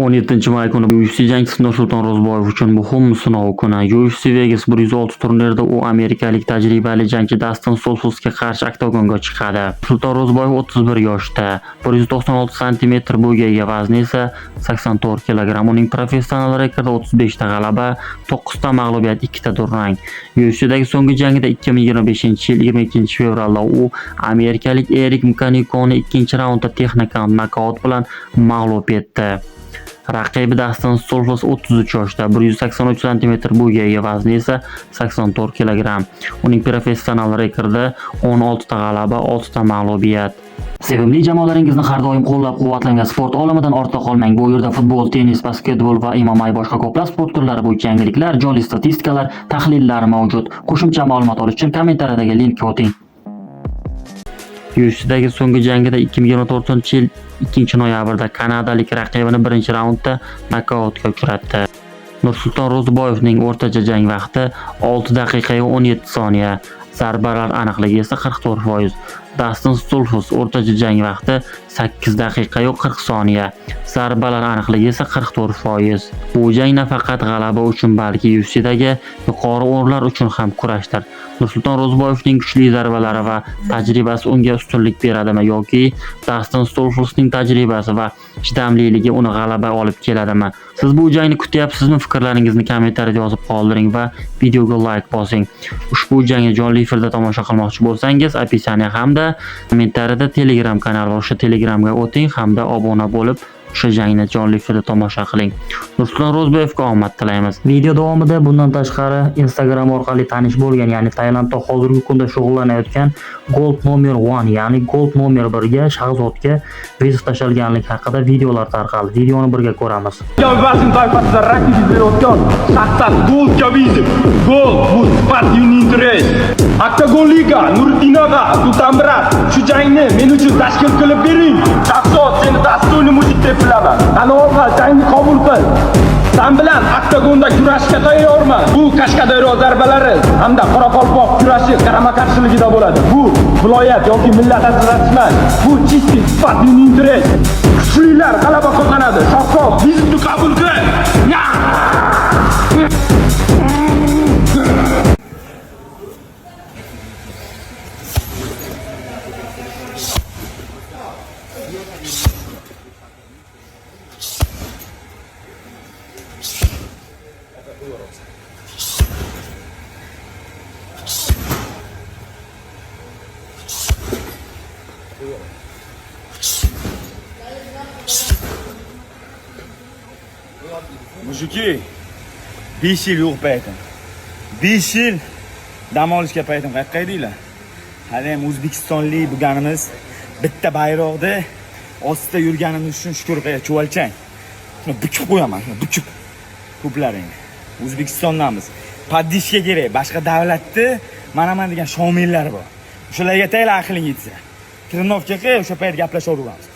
17-may kuni UFC jangchisi Nursulton Ro'zboyev uchun muhim sinov kuni. UFC Vegas 106 turnirida u amerikalik tajribali jangchi Dastin Solfusga qarshi oktagonga chiqadi. Nursulton Ro'zboyev 31 yoshda, 196 cm bo'yga ega, vazni esa 84 kg. Uning professional rekordi 35 ta g'alaba, 9 ta mag'lubiyat, 2 ta durang. UFCdagi so'nggi jangida 2025-yil 22 fevralda u amerikalik Erik Mkanikoni 2-raundda texnik nokaut bilan mag'lub etdi. Raqibi Dastin Solfus 33 yoshda, 183 cm bo'yga ega, vazni esa 84 kg. Uning professional rekordi 16 ta g'alaba, 6 ta mag'lubiyat. Sevimli jamoalaringizni har doim qo'llab-quvvatlagan sport olamidan ortda qolmang. Bu yerda futbol, tennis, basketbol va MMA boshqa ko'plab sport turlari bo'yicha yangiliklar, jonli statistikalar, tahlillar mavjud. Qo'shimcha ma'lumot olish uchun kommentariyadagi linkka o'ting. UFCdagi so'nggi jangida 2024-yil 2-noyabrda kanadalik raqibini 1-raundda nokautga uchratdi. Nursulton Ro'zboyevning o'rtacha jang vaqti 6 daqiqa 17 soniya, zarbalar aniqligi esa 44%. Dastin Solfus o'rtacha jang vaqti 8 daqiqa 40 soniya, zarbalar aniqligi esa 44%. Bu jang nafaqat g'alaba uchun, balki UFCdagi yuqori o'rinlar uchun ham kurashdir. Nursulton Ro'zboyevning kuchli zarbalari va tajribasi unga ustunlik beradimi yoki Dastin Solfusning tajribasi va chidamliligi uni g'alaba olib keladimi? Siz bu jangni kutyapsizmi? Fikrlaringizni kommentariyada yozib qoldiring va videoga like bosing. Ushbu jangni jonli efirda tomosha qilmoqchi bo'lsangiz, opisiya hamda kommentariyada Telegram kanal va o'sha Telegramga o'ting hamda obuna bo'lib o'sha jangni jonli efirda tomosha qiling. Nursulton Ro'zboyevga omad tilaymiz. Video davomida bundan tashqari Instagram orqali tanish bo'lgan, ya'ni Tailandda hozirgi kunda shug'ullanayotgan Gold nomer 1, ya'ni Gold nomer 1 ga Shahzodga viza tashalganlik haqida videolar tarqaldi. Videoni birga ko'ramiz. Vasim toifasida raqib berayotgan Shahzod Goldga viza. Gold bu Spartun interes. Oktagon Liga Nurdinoga Sultanbirat shu jangni men uchun tashkil qilib bering. Shahzod, seni dasturli mushuk deb bilaman. Ana olqa jangni qabul qil. Sen bilan oktagonda kurashga tayyorman. Bu Qashqadaryo zarbalari hamda Qoraqalpoq kurashi qarama-qarshiligida bo'ladi. Bu viloyat yoki millat ajratmas. Bu chisti Spartun interes. Kuchlilar g'alaba qozonadi. Shahzod, bizni qabul qil. Mujiki, 5 yil yo'q paytim. 5 yil dam olishga paytim qayerqa edinglar? Hali ham O'zbekistonlik bo'lganimiz, bitta bayroqda ostida yurganimiz uchun shukur qilib chuvalchang. Shuni bukib qo'yaman, shuni bukib. Ko'plaring. O'zbekistondanmiz. Paddishga kerak, boshqa davlatda mana degan shomillar bor. O'shalarga taylar aqling yetsa. Trinovka qilib o'sha payt gaplashaveramiz.